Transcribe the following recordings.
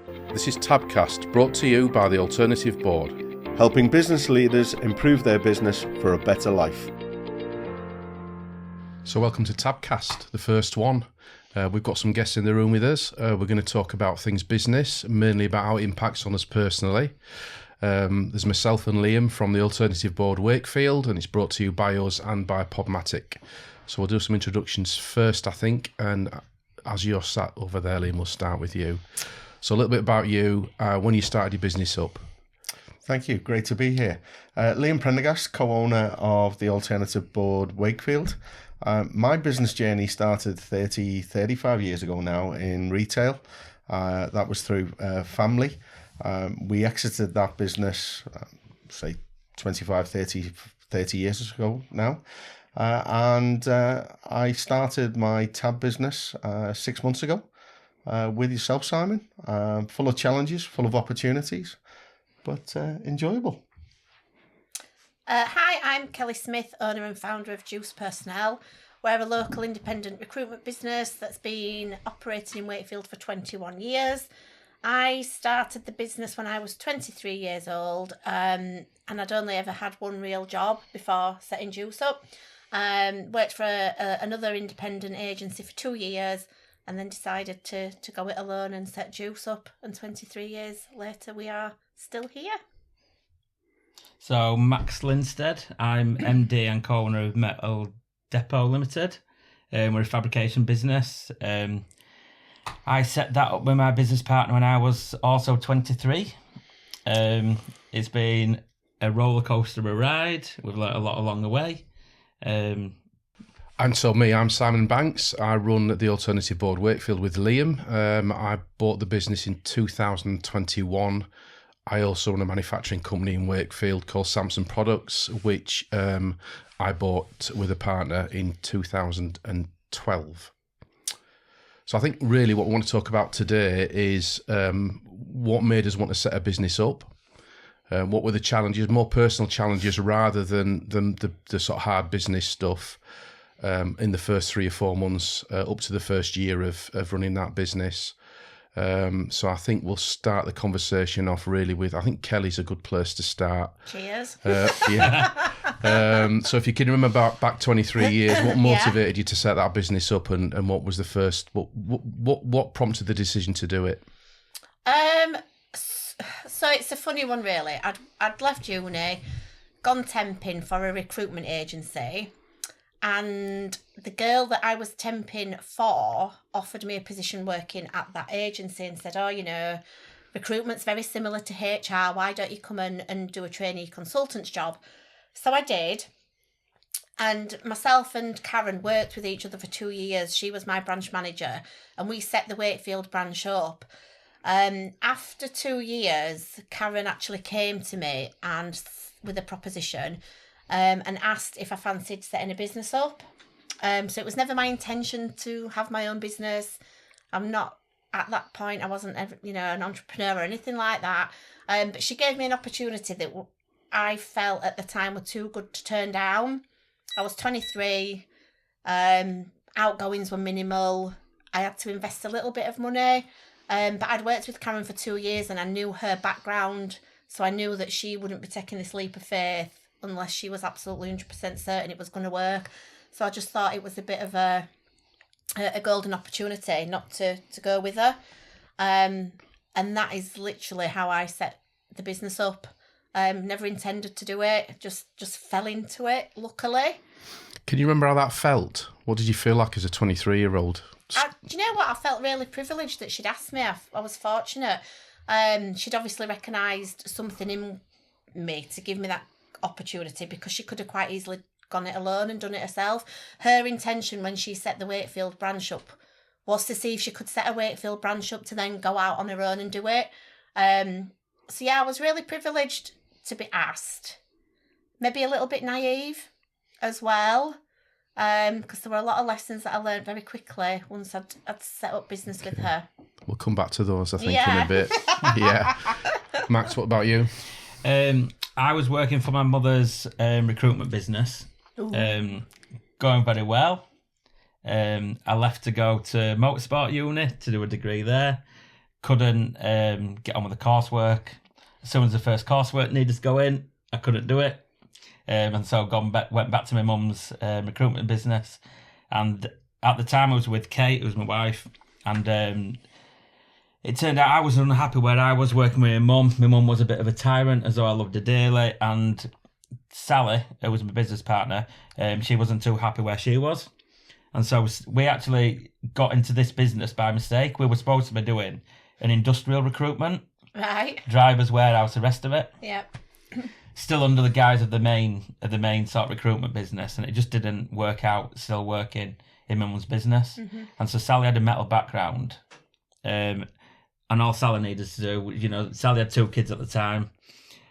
This is TABcast, brought to you by the Alternative Board, helping business leaders improve their business for a better life. So welcome to TABcast, the first one. We've got some guests in the room with us. We're going to talk about things business, mainly about how it impacts on us personally. There's myself and Liam from the Alternative Board Wakefield, and it's brought to you by us and by Podmatic. So we'll do some introductions first, I think, and as you're sat over there, Liam, we'll start with you. So a little bit about you, when you started your business up. Thank you. Great to be here. Liam Prendergast, co-owner of the Alternative Board Wakefield. My business journey started 35 years ago now in retail. That was through family. We exited that business, say 25, 30 years ago now. And I started my tab business 6 months ago with yourself, Simon. Full of challenges, full of opportunities, but enjoyable. Hi, I'm Kelly Smith, owner and founder of Juice Personnel. We're a local independent recruitment business that's been operating in Wakefield for 21 years. I started the business when I was 23 years old, and I'd only ever had one real job before setting Juice up. Worked for another independent agency for 2 years, and then decided to go it alone and set Juice up. And 23 years later, we are still here. So, Max Linstead, I'm MD and co-owner of Metal Depot Limited. We're a fabrication business. I set that up with my business partner when I was also 23. It's been a roller coaster of a ride. We've learnt a lot along the way. And so I'm Simon Banks. I run the Alternative Board Wakefield with Liam. I bought the business in 2021. I also run a manufacturing company in Wakefield called Samson Products, which I bought with a partner in 2012. So I think really what we want to talk about today is what made us want to set a business up. What were the challenges, more personal challenges rather than the sort of hard business stuff in the first 3 or 4 months up to the first year of running that business. So I think we'll start the conversation off really with, I think Kelly's a good place to start. Cheers. Yeah. So if you can remember back 23 years, what motivated you to set that business up, and what was the first, what prompted the decision to do it? So it's a funny one really. I'd left uni, gone temping for a recruitment agency, and the girl that I was temping for offered me a position working at that agency and said, recruitment's very similar to HR. Why don't you come and do a trainee consultant's job? So I did. And myself and Karen worked with each other for 2 years. She was my branch manager, and we set the Wakefield branch up. After 2 years, Karen actually came to me and with a proposition and asked if I fancied setting a business up. So it was never my intention to have my own business. I'm not, at that point, I wasn't ever, an entrepreneur or anything like that. But she gave me an opportunity that I felt at the time were too good to turn down. I was 23, outgoings were minimal. I had to invest a little bit of money. But I'd worked with Karen for 2 years and I knew her background. So I knew that she wouldn't be taking this leap of faith unless she was absolutely 100% certain it was going to work. So I just thought it was a bit of a golden opportunity not to go with her. And that is literally how I set the business up. Never intended to do it, just fell into it, luckily. Can you remember how that felt? What did you feel like as a 23-year-old? Do you know what? I felt really privileged that she'd asked me. I was fortunate. She'd obviously recognised something in me to give me that opportunity, because she could have quite easily gone it alone and done it herself. Her intention when she set the Wakefield branch up was to see if she could set a Wakefield branch up to then go out on her own and do it. So yeah, I was really privileged to be asked. Maybe a little bit naive as well, because there were a lot of lessons that I learned very quickly once I'd set up business with her. We'll come back to those, I think, in a bit. Yeah. Max, what about you? I was working for my mother's recruitment business, going very well. I left to go to motorsport uni to do a degree there. couldn't get on with the coursework. As soon as the first coursework needed to go in, I couldn't do it. And so went back to my mum's recruitment business. And at the time I was with Kate, who was my wife, and it turned out I was unhappy where I was working with my mum. My mum was a bit of a tyrant, as though I loved her dearly. And Sally, who was my business partner, she wasn't too happy where she was. And so we actually got into this business by mistake. We were supposed to be doing an industrial recruitment. Right. Drivers, warehouse, the rest of it. Yep. Still under the guise of the main sort of recruitment business, and it just didn't work out. Still working in my mum's business, and so Sally had a metal background, and all Sally needed to do, Sally had 2 kids at the time,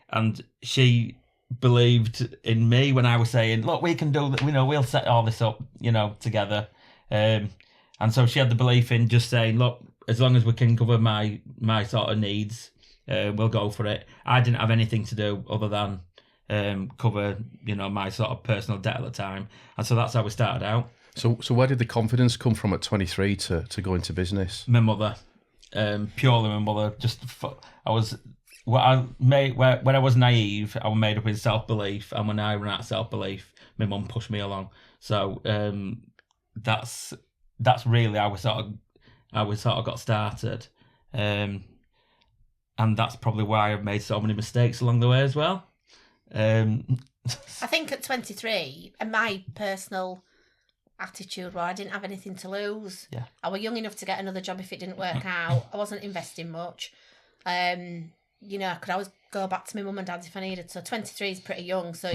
and she believed in me when I was saying, "Look, we can do that. We'll set all this up, together." And so she had the belief in just saying, "Look, as long as we can cover my sort of needs." We'll go for it. I didn't have anything to do other than cover, my sort of personal debt at the time, and so that's how we started out. So where did the confidence come from at 23 to go into business? My mother, purely my mother. When I was naive, I was made up in self belief, and when I ran out of self belief, my mum pushed me along. So that's really how we sort of got started. And that's probably why I've made so many mistakes along the way as well. I think at 23, my personal attitude was I didn't have anything to lose. Yeah. I was young enough to get another job if it didn't work out. I wasn't investing much. I could always go back to my mum and dad's if I needed. So 23 is pretty young. So,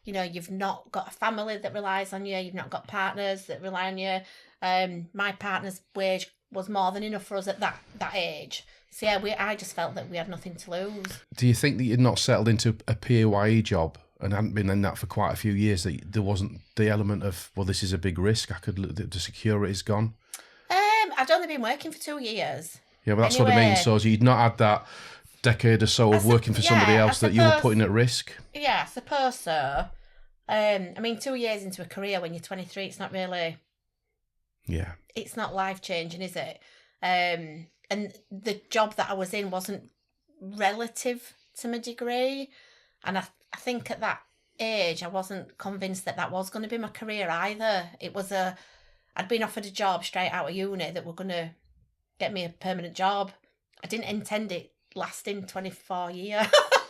you've not got a family that relies on you. You've not got partners that rely on you. My partner's wage was more than enough for us at that age. So yeah, I just felt that we had nothing to lose. Do you think that you'd not settled into a PAYE job and hadn't been in that for quite a few years, that there wasn't the element of, well, this is a big risk, the security's gone? I'd only been working for 2 years. Yeah, but that's what I mean. So you'd not had that decade or so of working for somebody else that you were putting at risk? Yeah, I suppose so. 2 years into a career when you're 23, it's not really... Yeah. It's not life-changing, is it? And the job that I was in wasn't relative to my degree. And I think at that age, I wasn't convinced that was going to be my career either. I'd been offered a job straight out of uni that were going to get me a permanent job. I didn't intend it lasting 24 years.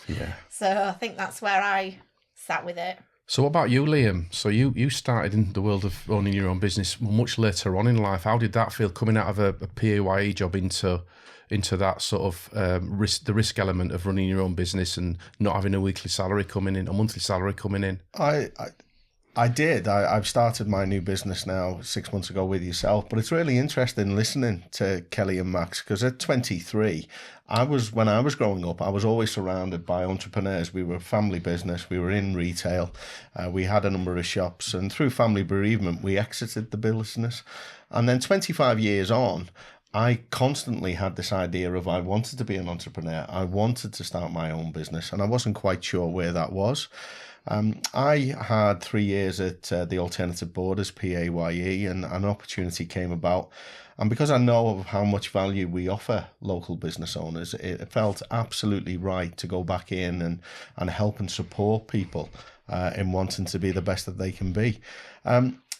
Yeah. So I think that's where I sat with it. So what about you, Liam? So you started in the world of owning your own business much later on in life. How did that feel, coming out of a PAYE job into that sort of the risk element of running your own business and not having a monthly salary coming in? I did. I've started my new business now 6 months ago with yourself, but it's really interesting listening to Kelly and Max, because at 23, when I was growing up, I was always surrounded by entrepreneurs. We were a family business. We were in retail. We had a number of shops, and through family bereavement, we exited the business. And then 25 years on, I constantly had this idea of I wanted to be an entrepreneur. I wanted to start my own business, and I wasn't quite sure where that was. I had 3 years at the Alternative Board as PAYE, and an opportunity came about. And because I know of how much value we offer local business owners, it felt absolutely right to go back in and help and support people in wanting to be the best that they can be.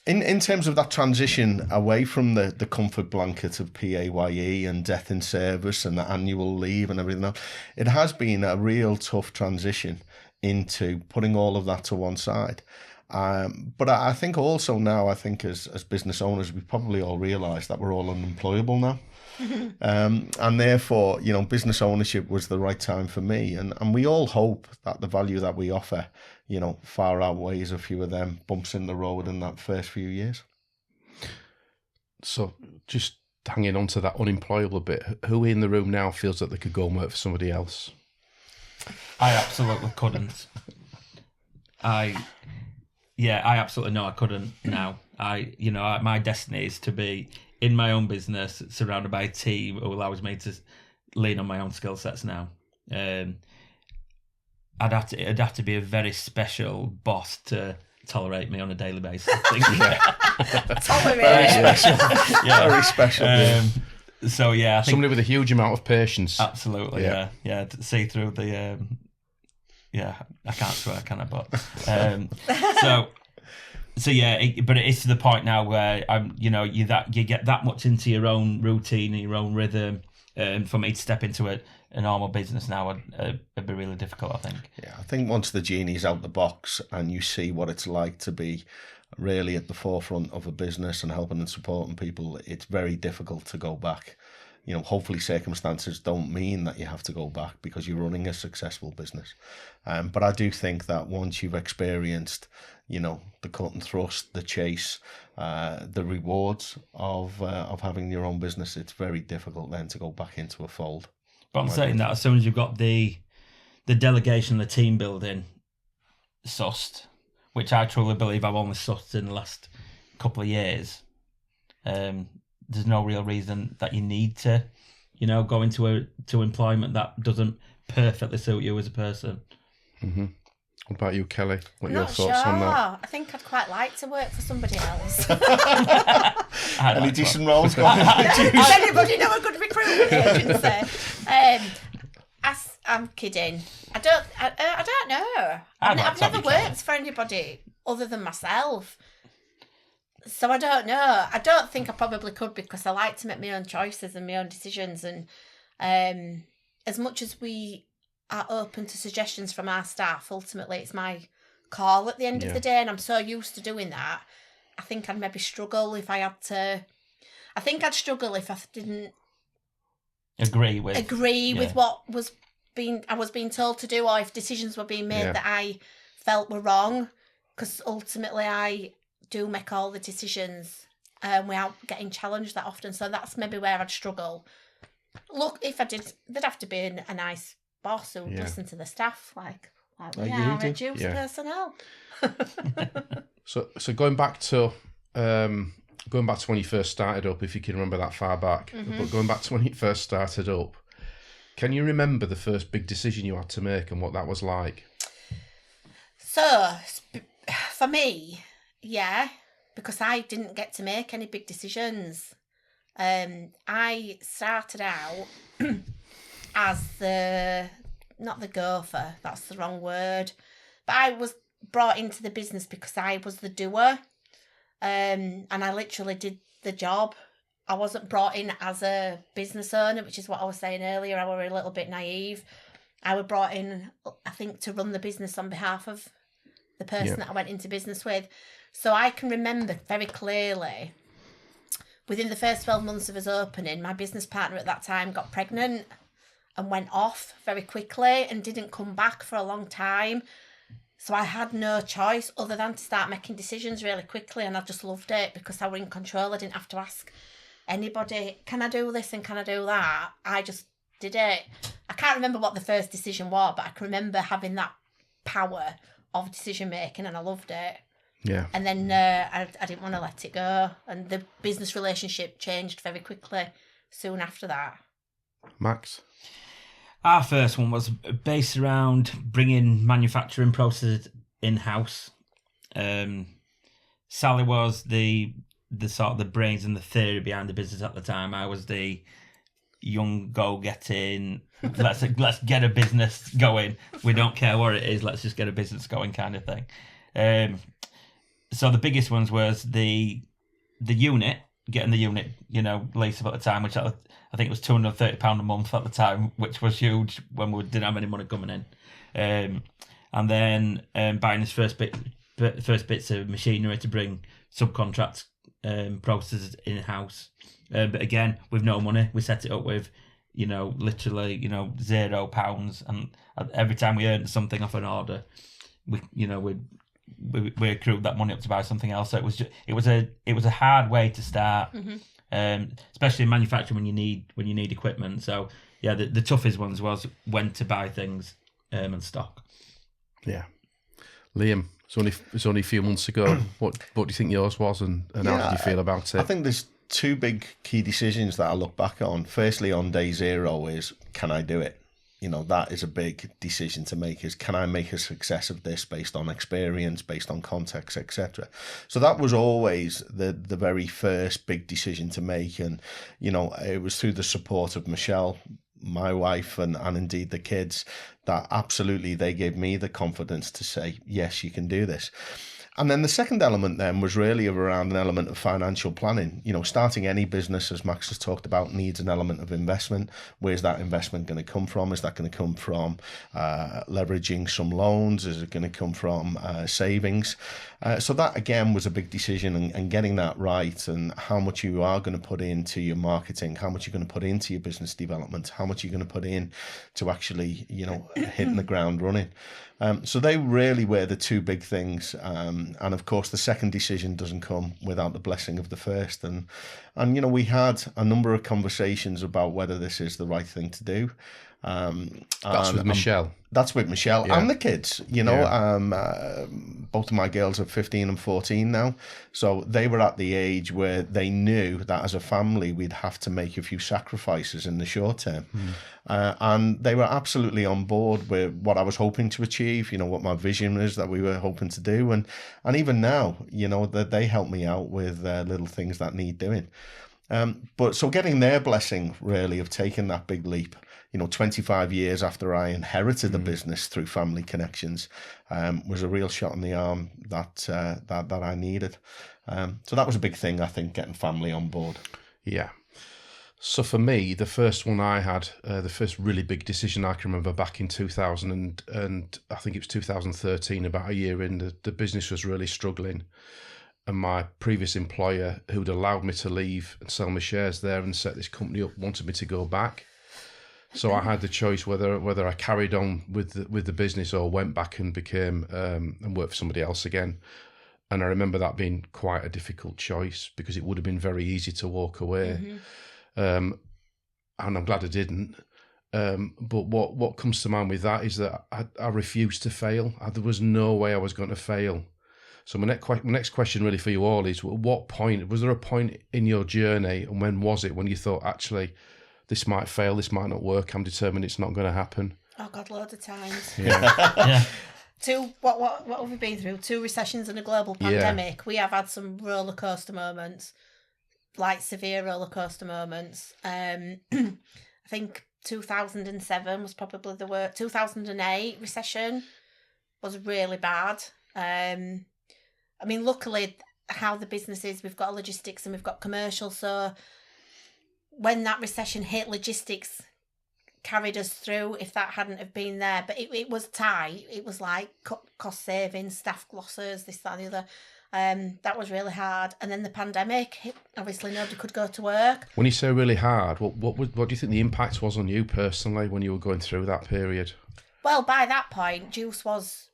In terms of that transition away from the comfort blanket of PAYE and death in service and the annual leave and everything else, it has been a real tough transition into putting all of that to one side. But I think also now, as business owners, we probably all realise that we're all unemployable now. And therefore, business ownership was the right time for me. And we all hope that the value that we offer, far outweighs a few of them bumps in the road in that first few years. So just hanging on to that unemployable bit, who in the room now feels that they could go and work for somebody else? I absolutely couldn't. I absolutely know I couldn't now. My destiny is to be in my own business, surrounded by a team who allows me to lean on my own skill sets now. It'd have to be a very special boss to tolerate me on a daily basis, I think. Tolerate. Very special. Yeah. Very special. So yeah, I think somebody with a huge amount of patience. absolutely, yeah. To see through the, I can't swear, can I? But so yeah, but it is to the point now where you get that much into your own routine and your own rhythm. For me to step into a normal business now would be really difficult, I think. Yeah, I think once the genie's out the box and you see what it's like to be really at the forefront of a business and helping and supporting people, it's very difficult to go back. Hopefully circumstances don't mean that you have to go back because you're running a successful business. But I do think that once you've experienced, the cut and thrust, the chase, the rewards of having your own business, it's very difficult then to go back into a fold. But I'm saying that as soon as you've got the delegation, the team building sussed, which I truly believe I've only sussed in the last couple of years, there's no real reason that you need to, go into employment that doesn't perfectly suit you as a person. Mm-hmm. What about you, Kelly? What are your Not thoughts sure. on that? I think I'd quite like to work for somebody else. Any decent roles going? Does anybody know a good recruitment agency? I'm kidding. I don't know. I've never worked for anybody other than myself. So I don't know. I don't think I probably could because I like to make my own choices and my own decisions. And as much as we are open to suggestions from our staff, ultimately it's my call at the end of the day. And I'm so used to doing that. I think I'd maybe struggle if I had to. I think I'd struggle if I didn't agree with what I was being told to do, or if decisions were being made that I felt were wrong. Because ultimately I do make all the decisions without getting challenged that often. So that's maybe where I'd struggle. Look, if I did, there'd have to be a nice boss who would listen to the staff, like we are, reduce personnel. So going back to when you first started up, if you can remember that far back, but going back to when you first started up, can you remember the first big decision you had to make and what that was like? So, for me, because I didn't get to make any big decisions. I started out as not the gopher, that's the wrong word, but I was brought into the business because I was the doer, and I literally did the job. I wasn't brought in as a business owner, which is what I was saying earlier. I was a little bit naive. I was brought in, I think, to run the business on behalf of the person that I went into business with. So I can remember very clearly, within the first 12 months of us opening, my business partner at that time got pregnant and went off very quickly and didn't come back for a long time. So I had no choice other than to start making decisions really quickly, and I just loved it because I was in control. I didn't have to ask anybody, can I do this and can I do that? I just did it. I can't remember what the first decision was, but I can remember having that power of decision making, and I loved it. Yeah. And then I didn't want to let it go, and the business relationship changed very quickly soon after that. Max? Our first one was based around bringing manufacturing processes in-house. Sally was the sort of the brains and the theory behind the business at the time. I was the young go-getting, let's get a business going. We don't care what it is, let's just get a business going kind of thing. So the biggest ones was the unit, getting the unit, leased at the time, which I think it was £230 a month at the time, which was huge when we didn't have any money coming in. And then buying his first bits of machinery to bring subcontract processes in-house. But again, with no money, we set it up with, literally, £0. And every time we earned something off an order, we accrued that money up to buy something else. So it was a hard way to start, especially in manufacturing when you need equipment. So yeah, the toughest ones was when to buy things and stock. Yeah, Liam, it's only a few months ago. What do you think yours was, and how did you feel about it? I think there's two big key decisions that I look back on. Firstly, on day zero is, can I do it? that is a big decision to make, is can I make a success of this based on experience, based on context, etc. So that was always the very first big decision to make. And, it was through the support of Michelle, my wife, and indeed the kids, that absolutely they gave me the confidence to say, yes, you can do this. And then the second element then was really around an element of financial planning. Starting any business, as Max has talked about, needs an element of investment. Where's that investment going to come from? Is that going to come from leveraging some loans? Is it going to come from savings? So that, again, was a big decision, and getting that right, and how much you are going to put into your marketing, how much you're going to put into your business development, how much you're going to put in to actually, hitting the ground running. So they really were the two big things. And of course, the second decision doesn't come without the blessing of the first. And we had a number of conversations about whether this is the right thing to do. That's with Michelle. That's with Michelle and the kids. Both of my girls are 15 and 14 now. So they were at the age where they knew that as a family, we'd have to make a few sacrifices in the short term. And they were absolutely on board with what I was hoping to achieve, what my vision is that we were hoping to do. And even now, that they help me out with little things that need doing. But so getting their blessing, really, of taking that big leap, 25 years after I inherited the business through family connections, was a real shot in the arm that I needed. So that was a big thing, I think, getting family on board. Yeah. So for me, the first one I had, the first really big decision I can remember back in 2000 and I think it was 2013, about a year in, the business was really struggling. And my previous employer, who'd allowed me to leave and sell my shares there and set this company up, wanted me to go back. So I had the choice whether I carried on with the business or went back and became and worked for somebody else again. And I remember that being quite a difficult choice, because it would have been very easy to walk away. And I'm glad I didn't. But what comes to mind with that is that I refused to fail. There was no way I was going to fail. So my next question really for you all is, what point, was there a point in your journey, and when was it, when you thought, actually, this might fail, this might not work, I'm determined it's not going to happen? Oh God, loads of times. Yeah. What have we been through? 2 recessions and a global pandemic. Yeah. We have had some roller coaster moments, like severe roller coaster moments. I think 2007 was probably the worst. 2008 recession was really bad. Luckily, how the business is, we've got logistics and we've got commercial. So when that recession hit, logistics carried us through, if that hadn't have been there. But it was tight. It was like cost savings, staff losses, this, that, and the other. That was really hard. And then the pandemic hit. Obviously, nobody could go to work. When you say really hard, what do you think the impact was on you personally when you were going through that period? Well, by that point, Juice was...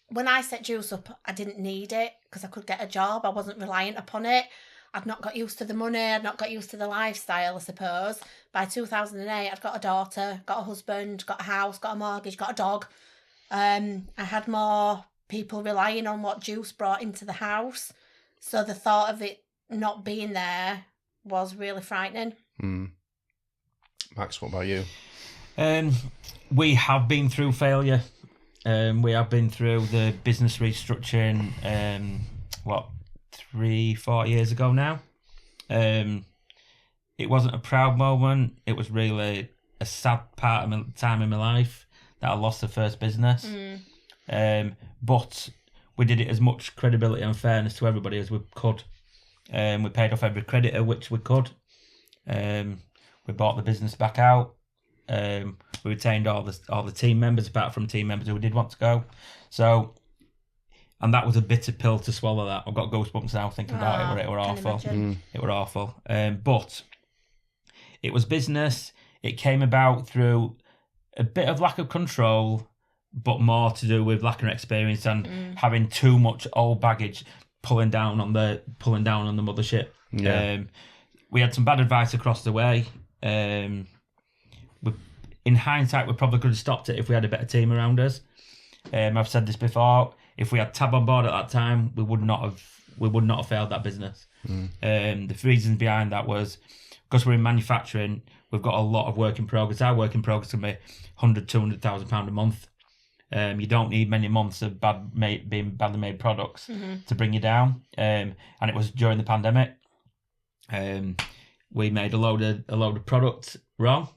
When I set Juice up, I didn't need it because I could get a job. I wasn't reliant upon it. I'd not got used to the money. I'd not got used to the lifestyle, I suppose. By 2008, I'd got a daughter, got a husband, got a house, got a mortgage, got a dog. I had more people relying on what Juice brought into the house. So the thought of it not being there was really frightening. Max, what about you? We have been through failure. We have been through the business restructuring, 3-4 years ago now. It wasn't a proud moment. It was really a sad part of my time in my life that I lost the first business. But we did it as much credibility and fairness to everybody as we could. We paid off every creditor which we could. We bought the business back out. We retained all the team members, apart from team members who did want to go. So, and that was a bitter pill to swallow. That I've got goosebumps now thinking about it. It were awful. It were awful. But it was business. It came about through a bit of lack of control, but more to do with lack of experience and having too much old baggage pulling down on the mothership. Yeah. We had some bad advice across the way. In hindsight, we probably could have stopped it if we had a better team around us. I've said this before. If we had Tab on board at that time, we would not have failed that business. The reasons behind that was because we're in manufacturing, we've got a lot of work in progress. Our work in progress can be £100,000-200,000 a month. You don't need many months of being badly made products to bring you down. And it was during the pandemic. We made a load of products wrong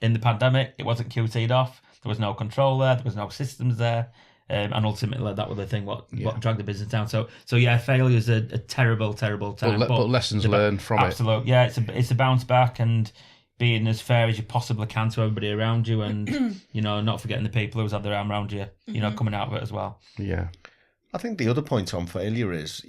in the pandemic. It wasn't QC'd off. There was no control there. There was no systems there. And ultimately, that was the thing what dragged the business down. So yeah, failure is a terrible time. But lessons learned from it. Absolutely, yeah. It's a bounce back and being as fair as you possibly can to everybody around you, and not forgetting the people who's had their arm around you, coming out of it as well. Yeah. I think the other point on failure is,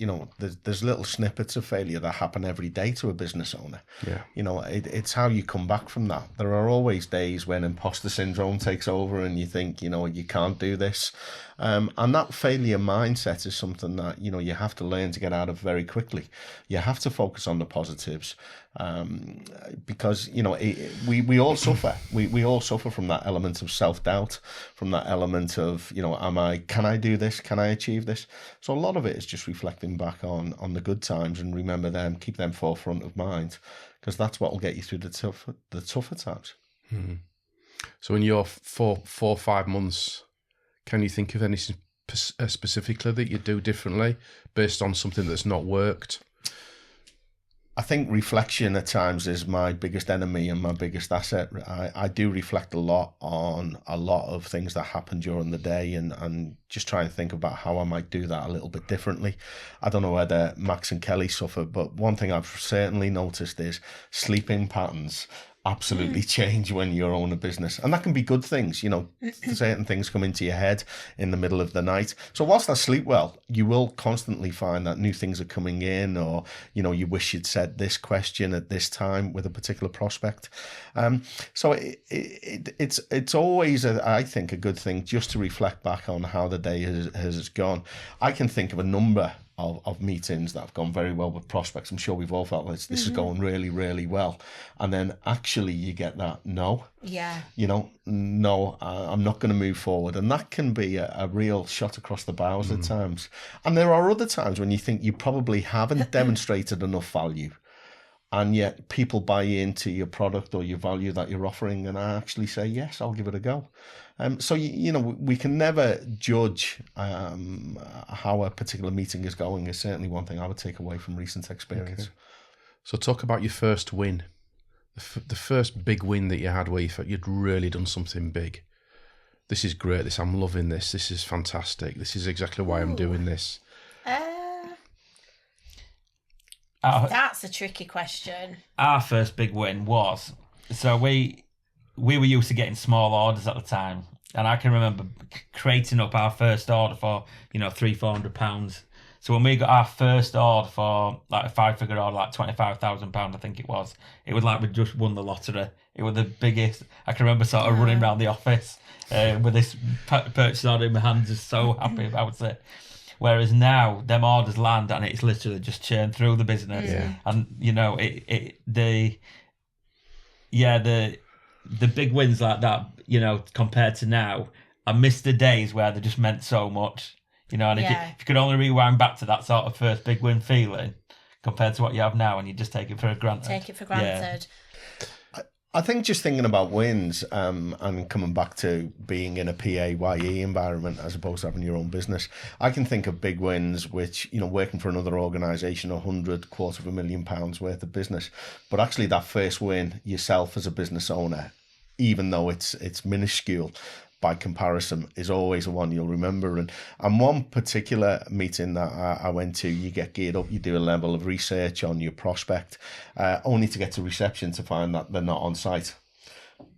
there's little snippets of failure that happen every day to a business owner. Yeah. It's how you come back from that. There are always days when imposter syndrome takes over and you think, you can't do this. And that failure mindset is something that, you have to learn to get out of very quickly. You have to focus on the positives. Because we all suffer. We all suffer from that element of self-doubt, from that element of can I do this? Can I achieve this? So a lot of it is just reflecting back on the good times and remember them, keep them forefront of mind, because that's what will get you through the tougher times. Hmm. So in your 4 or 5 months, can you think of anything specifically that you do differently based on something that's not worked? I think reflection at times is my biggest enemy and my biggest asset. I do reflect a lot on a lot of things that happen during the day and just try and think about how I might do that a little bit differently. I don't know whether Max and Kelly suffer, but one thing I've certainly noticed is sleeping patterns absolutely change when you own a business, and that can be good things. Certain things come into your head in the middle of the night, so whilst I sleep well, you will constantly find that new things are coming in, or you wish you'd said this question at this time with a particular prospect. So it's always I think a good thing just to reflect back on how the day has gone. I can think of a number of meetings that have gone very well with prospects. I'm sure we've all felt this is going really, really well. And then actually you get that no. Yeah. No, I'm not going to move forward. And that can be a real shot across the bows at times. And there are other times when you think you probably haven't demonstrated enough value, and yet people buy into your product or your value that you're offering, and I actually say, yes, I'll give it a go. So, we can never judge how a particular meeting is going is certainly one thing I would take away from recent experience. Okay. So talk about your first win, the first big win that you had where you thought you'd really done something big. This is great. I'm loving this. This is fantastic. This is exactly why I'm doing this. That's a tricky question. Our first big win was, so we were used to getting small orders at the time, and I can remember creating up our first order for £300-400. So when we got our first order for like a 5-figure order, like £25,000, I think it was like we just won the lottery. It was the biggest. I can remember sort of running around the office with this purchase order in my hands, just so happy about it. Whereas now, them orders land and it's literally just churned through the business. Yeah. And, the big wins like that, compared to now, I miss the days where they just meant so much. And if you could only rewind back to that sort of first big win feeling compared to what you have now, and you just take it for granted. Yeah. I think just thinking about wins and coming back to being in a PAYE environment as opposed to having your own business, I can think of big wins which, working for another organisation, £250,000 worth of business. But actually that first win yourself as a business owner, even though it's minuscule by comparison, is always the one you'll remember. And one particular meeting that I went to, you get geared up, you do a level of research on your prospect, only to get to reception to find that they're not on site.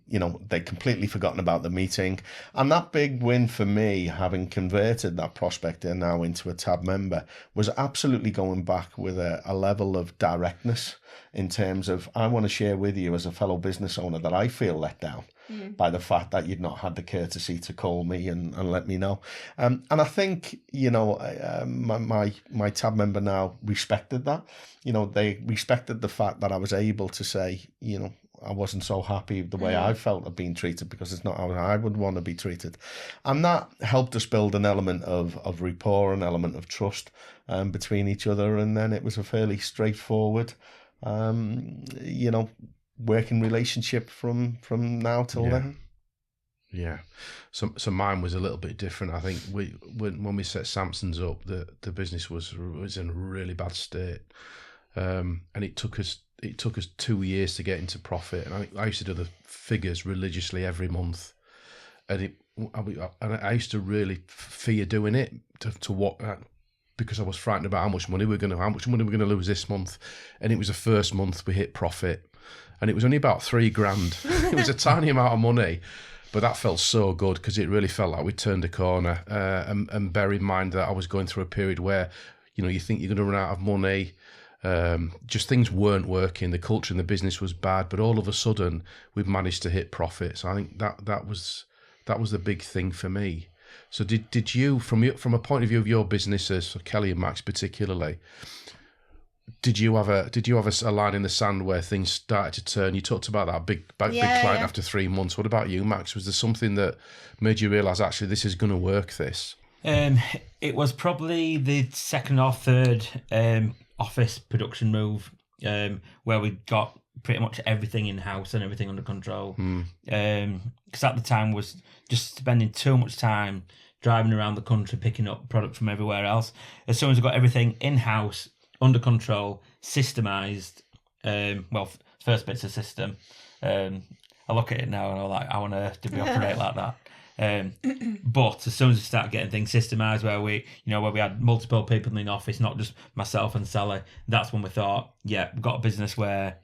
They'd completely forgotten about the meeting. And that big win for me, having converted that prospector now into a TAB member, was absolutely going back with a level of directness in terms of, I want to share with you as a fellow business owner that I feel let down by the fact that you'd not had the courtesy to call me and let me know. And I think, my TAB member now respected that. They respected the fact that I was able to say, I wasn't so happy the way I felt of being treated, because it's not how I would want to be treated. And that helped us build an element of rapport, an element of trust between each other. And then it was a fairly straightforward, working relationship from now till then? Yeah, so mine was a little bit different. I think when we set Samson's up, the business was in a really bad state, and it took us 2 years to get into profit. And I used to do the figures religiously every month, and I used to really fear doing it to what. Because I was frightened about how much money we're going to lose this month, and it was the first month we hit profit, and it was only about $3,000. It was a tiny amount of money, but that felt so good because it really felt like we turned a corner. And bear in mind that I was going through a period where, you think you're going to run out of money, just things weren't working. The culture in the business was bad, but all of a sudden we've managed to hit profit. So I think that was the big thing for me. So did you, from a point of view of your businesses, so Kelly and Max particularly, did you have a line in the sand where things started to turn? You talked about that big client after 3 months. What about you, Max? Was there something that made you realise actually this is going to work? This? It was probably the second or third office production move where we got pretty much everything in house and everything under control. Because at the time was just spending too much time driving around the country picking up product from everywhere else. As soon as I got everything in house, under control, systemized, first bit's a system. I look at it now and I'm like, how on earth did we operate like that? But as soon as we start getting things systemized, where we had multiple people in the office, not just myself and Sally, that's when we thought, yeah, we've got a business where,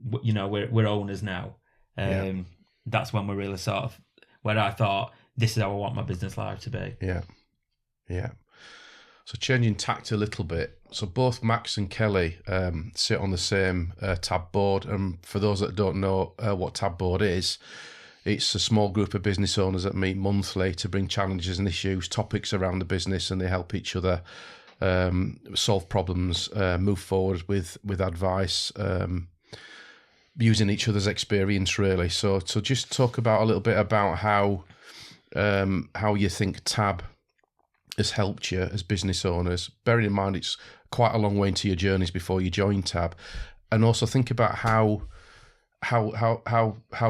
we're owners now. That's when we're really sort of where I thought this is how I want my business life to be. Yeah. So changing tact a little bit. So both Max and Kelly sit on the same tab board. And for those that don't know what tab board is, it's a small group of business owners that meet monthly to bring challenges and issues, topics around the business, and they help each other solve problems, move forward with advice, using each other's experience, really. So just talk about a little bit about how you think tab has helped you as business owners, bearing in mind it's quite a long way into your journeys before you join tab, and also think about how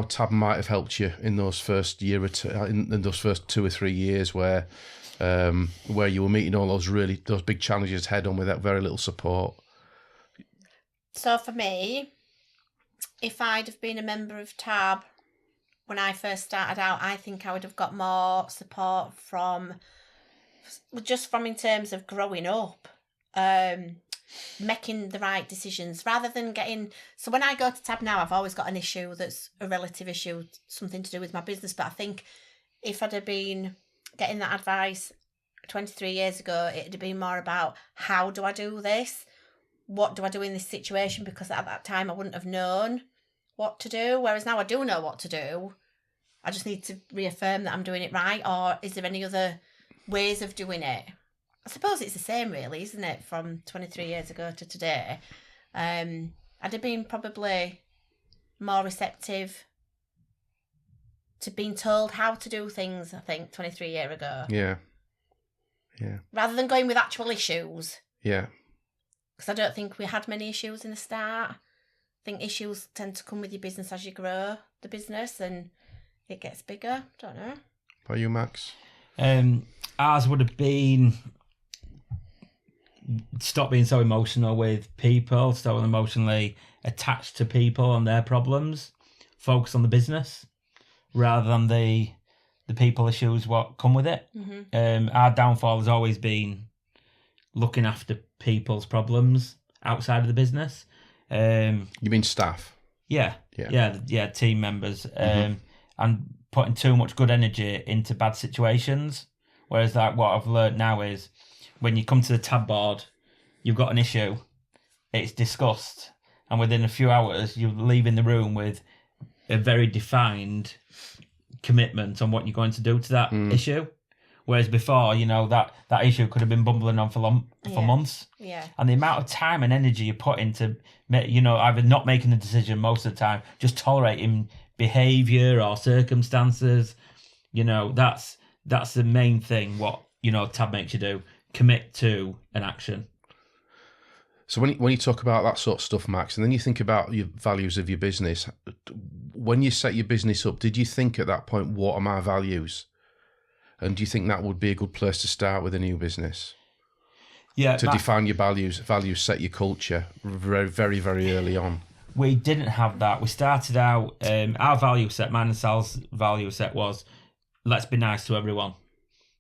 tab might have helped you in those first year or two, in those first 2 or 3 years where you were meeting all those big challenges head on without very little support. So for me, if I'd have been a member of tab when I first started out, I think I would have got more support from in terms of growing up, making the right decisions rather than getting. So when I go to tab now, I've always got an issue that's a relative issue, something to do with my business. But I think if I'd have been getting that advice 23 years ago, it'd have been more about how do I do this? What do I do in this situation? Because at that time I wouldn't have known what to do. Whereas now I do know what to do. I just need to reaffirm that I'm doing it right. Or is there any other ways of doing it? I suppose it's the same really, isn't it, from 23 years ago to today. I'd have been probably more receptive to being told how to do things, I think, 23 years ago. Yeah. Rather than going with actual issues. Yeah. Because I don't think we had many issues in the start. I think issues tend to come with your business as you grow the business and it gets bigger. Don't know. How about you, Max? Ours would have been stop being so emotional with people, stop being emotionally attached to people and their problems, focus on the business rather than the people issues what come with it. Mm-hmm. Our downfall has always been looking after people's problems outside of the business. You mean staff? Yeah, team members, and putting too much good energy into bad situations. Whereas what I've learned now is when you come to the tab board, you've got an issue, it's discussed, and within a few hours you're leaving the room with a very defined commitment on what you're going to do to that issue. Whereas before, that issue could have been bumbling on for months. Yeah. And the amount of time and energy you put into, either not making a decision most of the time, just tolerating behaviour or circumstances, that's the main thing. What tab makes you do: commit to an action. So when you talk about that sort of stuff, Max, and then you think about your values of your business, when you set your business up, did you think at that point, what are my values? And do you think that would be a good place to start with a new business? Yeah, To define your values, set your culture very, very, very early on. We didn't have that. We started out, our value set, mine and Sal's value set was, let's be nice to everyone.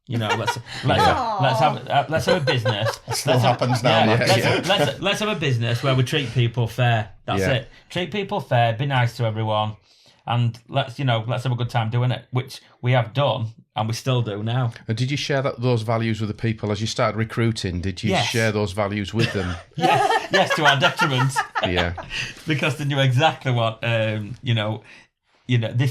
You know, let's have a business. It still happens now, Max. Let's have a business where we treat people fair. That's it. Treat people fair. Be nice to everyone, and let's have a good time doing it, which we have done, and we still do now. And did you share those values with the people as you started recruiting? Did you share those values with them? Yes, to our detriment. Yeah, because they knew exactly what this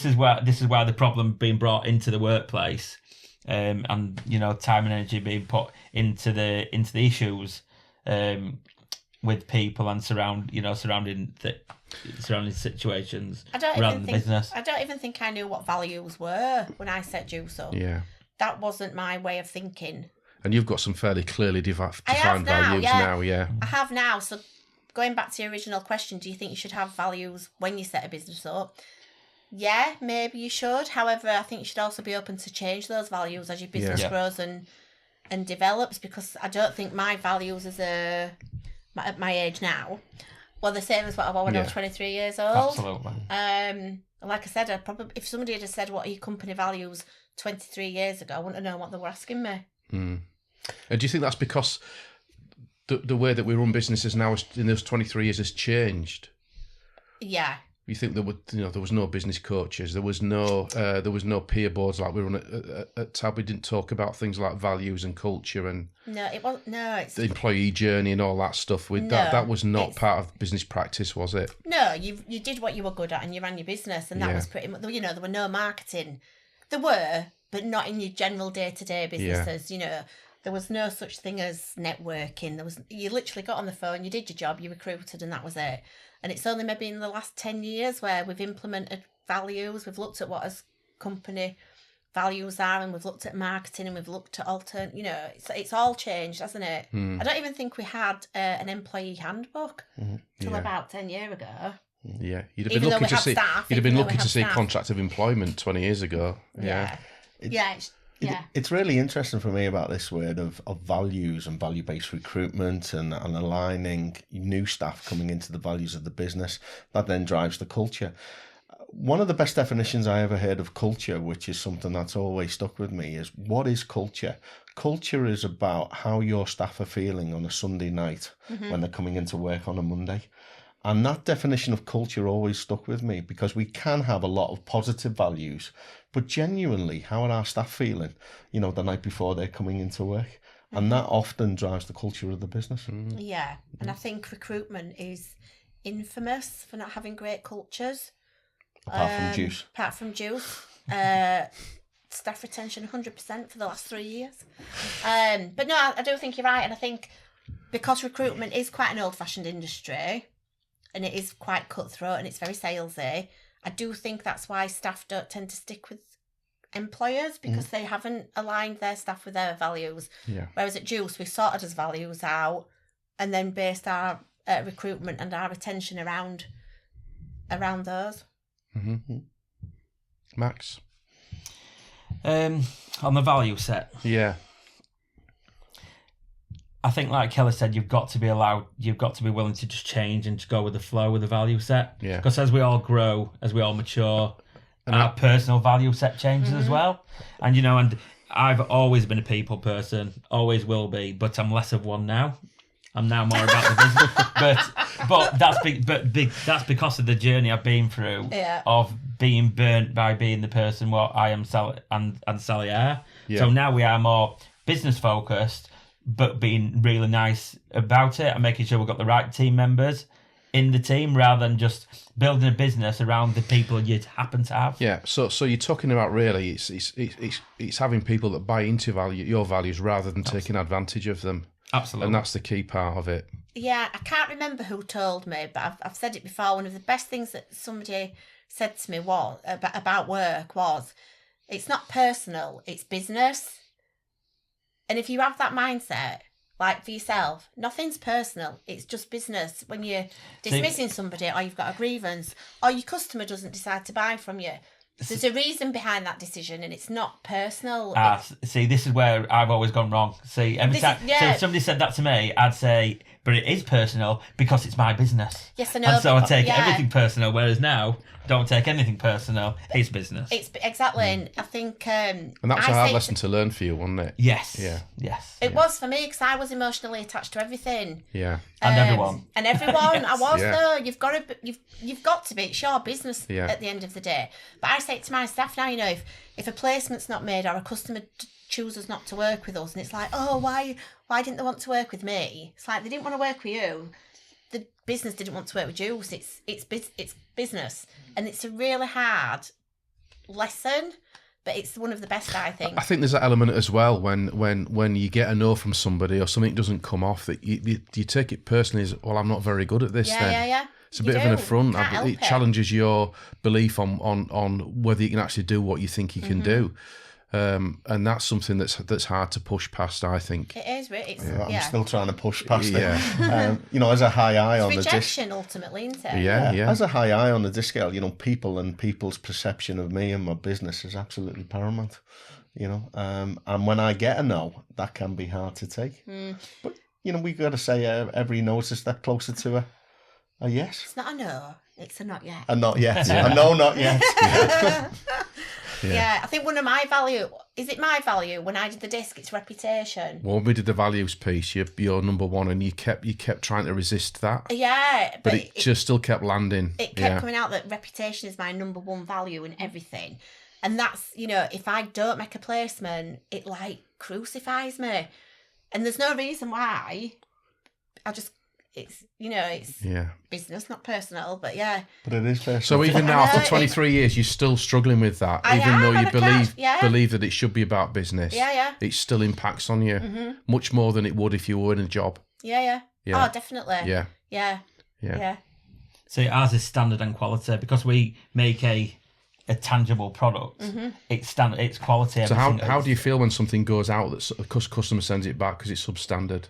is why the problem being brought into the workplace. And time and energy being put into the issues with people and surrounding situations around the business. I don't even think I knew what values were when I set Juice up. Yeah, that wasn't my way of thinking. And you've got some fairly clearly defined now, values now. Yeah, I have now. So going back to your original question, do you think you should have values when you set a business up? Yeah, maybe you should. However, I think you should also be open to change those values as your business grows and develops, because I don't think my values at my age now were the same as what I was when I was 23 years old. Absolutely. Like I said, if somebody had said, what are your company values 23 years ago, I wouldn't have known what they were asking me. Mm. And do you think that's because the way that we run businesses now in those 23 years has changed? Yeah. You think there was no business coaches, there was no peer boards like we run at TAB. We didn't talk about things like values and culture and it's the employee journey and all that stuff. That was not part of business practice, was it? No, you did what you were good at and you ran your business, and that was pretty much. There were no marketing. There were, but not in your general day-to-day businesses. Yeah. There was no such thing as networking. You literally got on the phone, you did your job, you recruited, and that was it. And it's only maybe in the last 10 years where we've implemented values. We've looked at what as company values are, and we've looked at marketing, and we've looked at it's all changed, hasn't it? Mm. I don't even think we had an employee handbook till about 10 years ago. Yeah, you'd have been lucky to see contract of employment 20 years ago. Yeah. It's really interesting for me about this word of values and value-based recruitment and aligning new staff coming into the values of the business. That then drives the culture. One of the best definitions I ever heard of culture, which is something that's always stuck with me, is what is culture? Culture is about how your staff are feeling on a Sunday night when they're coming into work on a Monday. And that definition of culture always stuck with me, because we can have a lot of positive values, but genuinely, how are our staff feeling, the night before they're coming into work? And that often drives the culture of the business. Yeah, and I think recruitment is infamous for not having great cultures. Apart from Juice. Staff retention 100% for the last 3 years. But no, I do think you're right, and I think because recruitment is quite an old-fashioned industry, and it is quite cutthroat and it's very salesy, I do think that's why staff don't tend to stick with employers, because they haven't aligned their staff with their values. Yeah. Whereas at Juice, we sorted his values out and then based our recruitment and our retention around those. Mm-hmm. Max? On the value set. Yeah. I think, like Kelly said, you've got to be willing to just change and to go with the flow with the value set. Yeah. Because as we all grow, as we all mature, our personal value set changes as well. And, and I've always been a people person, always will be, but I'm less of one now. I'm now more about the business. But that's because of the journey I've been through of being burnt by being the person what I am and Sally are. Yeah. So now we are more business focused, but being really nice about it and making sure we've got the right team members in the team, rather than just building a business around the people you happen to have. Yeah, so you're talking about really it's having people that buy into your values rather than taking advantage of them. Absolutely. And that's the key part of it. Yeah, I can't remember who told me, but I've said it before. One of the best things that somebody said to me about work was, it's not personal, it's business. And if you have that mindset, like for yourself, nothing's personal. It's just business. When you're dismissing somebody, or you've got a grievance, or your customer doesn't decide to buy from you, there's a reason behind that decision, and it's not personal. See, this is where I've always gone wrong. See, every time, so if somebody said that to me, I'd say, but it is personal because it's my business. Yes, I know. And so I take everything personal, whereas now, don't take anything personal. It's business. It's exactly, and I think... and that was a hard lesson to learn for you, wasn't it? Yes. Yeah. Yes. It was for me, because I was emotionally attached to everything. Yeah. And everyone. And everyone. Yes. I was, Yeah. though. You've got to be. It's your business Yeah. at the end of the day. But I say it to my staff now, if a placement's not made or a customer chooses not to work with us, and it's like, oh, why didn't they want to work with me? It's like, they didn't want to work with you. The business didn't want to work with you. So it's business. And it's a really hard lesson, but it's one of the best, I think. I think there's that element as well when you get a no from somebody or something doesn't come off, that you take it personally as, well, I'm not very good at this then. Yeah. It's a bit of an affront. Can't help It challenges your belief on whether you can actually do what you think you can do. And that's something that's hard to push past, I think. It is, it's, I'm still trying to push past Yeah. it. As a high eye on the disc. rejection, ultimately, isn't it? Yeah. As a high eye on the disc scale, people and people's perception of me and my business is absolutely paramount. And when I get a no, that can be hard to take. But we got to say every no is a step closer to a yes. It's not a no, it's a not yet. A not yet. A no, not yet. Yeah, I think one of my value, is it my value when I did the disc, it's reputation. Well, we did the values piece, you're number one, and you kept trying to resist that. Yeah, But it just still kept landing. It kept coming out that reputation is my number one value in everything. And that's, if I don't make a placement, it crucifies me. And there's no reason why. It's business, not personal, but yeah. But it is personal. So even now, after 23 years, you're still struggling with that, though you believe that it should be about business. Yeah. It still impacts on you much more than it would if you were in a job. Yeah. Oh, definitely. Yeah. So ours is standard and quality because we make a tangible product. It's quality. So how do you feel when something goes out that a customer sends it back because it's substandard?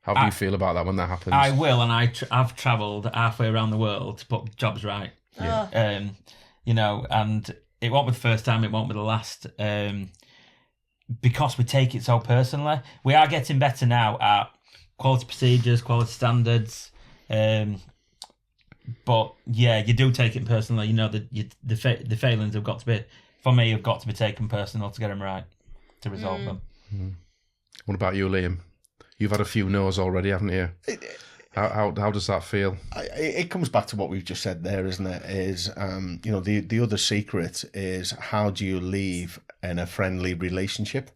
How do you feel about that when that happens? I will, and I've travelled halfway around the world to put jobs right. Yeah. And it won't be the first time, it won't be the last. Because we take it so personally. We are getting better now at quality procedures, quality standards. But yeah, you do take it personally. The failings have got to be, for me, have got to be taken personal to get them right, to resolve them. What about you, Liam? You've had a few no's already, haven't you? How does that feel? It comes back to what we've just said there, isn't it? The other secret is, how do you leave in a friendly relationship?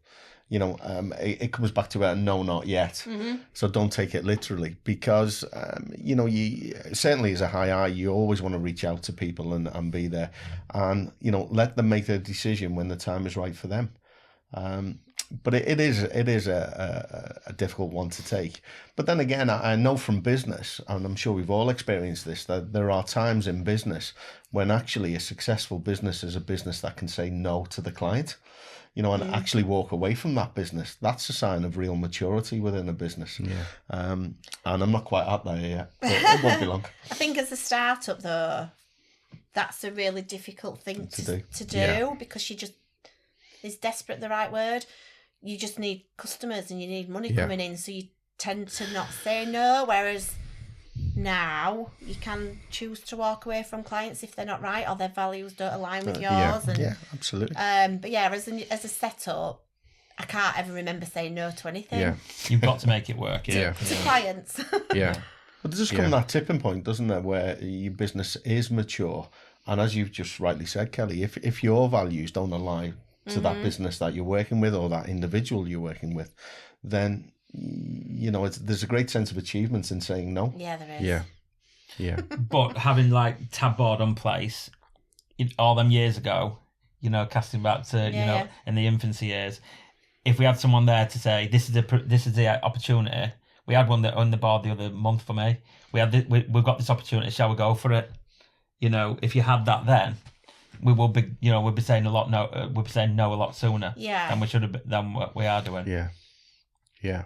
It comes back to a no, not yet. So don't take it literally, because you certainly as a high eye, you always want to reach out to people and be there, and let them make their decision when the time is right for them. But it is a difficult one to take. But then again, I know from business, and I'm sure we've all experienced this, that there are times in business when actually a successful business is a business that can say no to the client, and actually walk away from that business. That's a sign of real maturity within a business. Yeah. And I'm not quite at there yet, but it won't be long. I think as a startup, though, that's a really difficult thing to do because is desperate the right word? You just need customers and you need money coming in, so you tend to not say no, whereas now you can choose to walk away from clients if they're not right or their values don't align with yours. Yeah, absolutely. But yeah, as a setup, I can't ever remember saying no to anything. Yeah. You've got to make it work. To clients. Yeah. But there's just come that tipping point, doesn't there, where your business is mature, and as you've just rightly said, Kelly, if your values don't align to that business that you're working with or that individual you're working with, then there's a great sense of achievement in saying no. Yeah, there is. Yeah. But having tab board on place all them years ago, casting back to in the infancy years, if we had someone there to say this is the opportunity, we had one that on the board the other month for me. We've got this opportunity. Shall we go for it? If you had that then, we will be, we'll be saying we'll be saying no a lot sooner. Yeah. Than we should have, than what we are doing. Yeah. Yeah.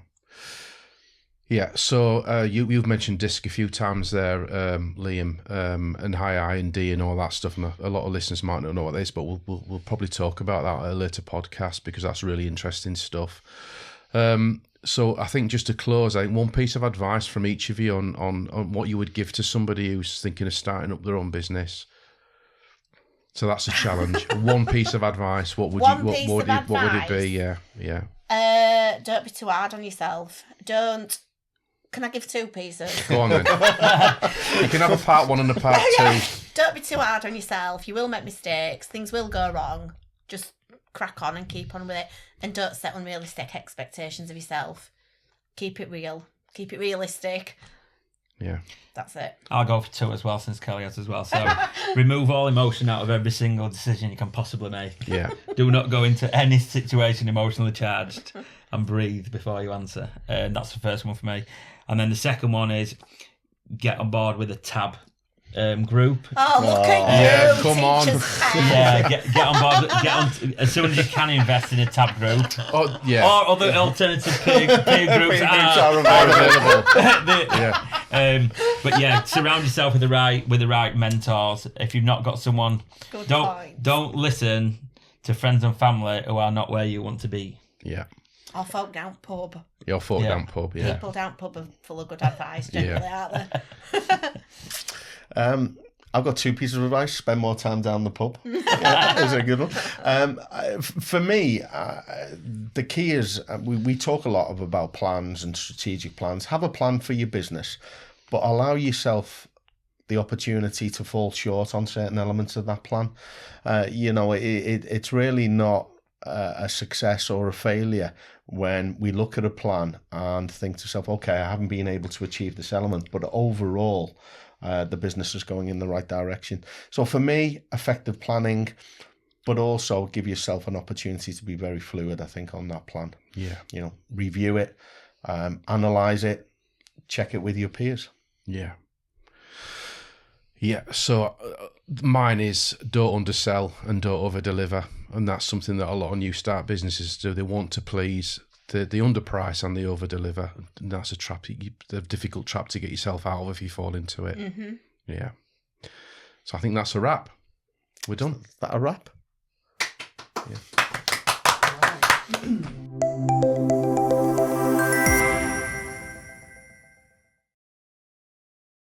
Yeah, so you've mentioned DISC a few times there, Liam, and high I and D and all that stuff. And a lot of listeners might not know what that is, but we'll probably talk about that at a later podcast because that's really interesting stuff. So I think just to close, I think one piece of advice from each of you on what you would give to somebody who's thinking of starting up their own business. So that's a challenge. One piece of advice. What would it be? Yeah. Don't be too hard on yourself. Don't. Can I give 2 pieces? Go on then. You can have a part 1 and a part 2. Don't be too hard on yourself. You will make mistakes. Things will go wrong. Just crack on and keep on with it. And don't set unrealistic expectations of yourself. Keep it real. Keep it realistic. Yeah. That's it. I'll go for 2 as well, since Kelly has as well. So remove all emotion out of every single decision you can possibly make. Yeah. Do not go into any situation emotionally charged, and breathe before you answer. And that's the first one for me. And then the second one is get on board with a TAB group. Oh, look at you! Yeah, come on. Yeah, get on board. Get on as soon as you can. Invest in a TAB group. Oh, yeah. Or other alternative peer groups are available. Yeah. But yeah, surround yourself with the right mentors. If you've not got someone, don't listen to friends and family who are not where you want to be. Yeah. Or folk down pub. Your folk down pub. Yeah. People down pub are full of good advice, generally, aren't they? I've got 2 pieces of advice. Spend more time down the pub. That's a good one. For me, the key is we talk a lot about plans and strategic plans. Have a plan for your business, but allow yourself the opportunity to fall short on certain elements of that plan. It's really not a success or a failure when we look at a plan and think to ourselves, okay, I haven't been able to achieve this element, but overall the business is going in the right direction. So for me, effective planning, but also give yourself an opportunity to be very fluid, I think, on that plan. Yeah. Review it, analyze it, check it with your peers. Yeah. Yeah, so mine is don't undersell and don't over-deliver. And that's something that a lot of new start businesses do. They want to please, they underprice and they over-deliver. And that's a trap, a difficult trap to get yourself out of if you fall into it. Mm-hmm. Yeah. So I think that's a wrap. We're done. Is that a wrap? Yeah.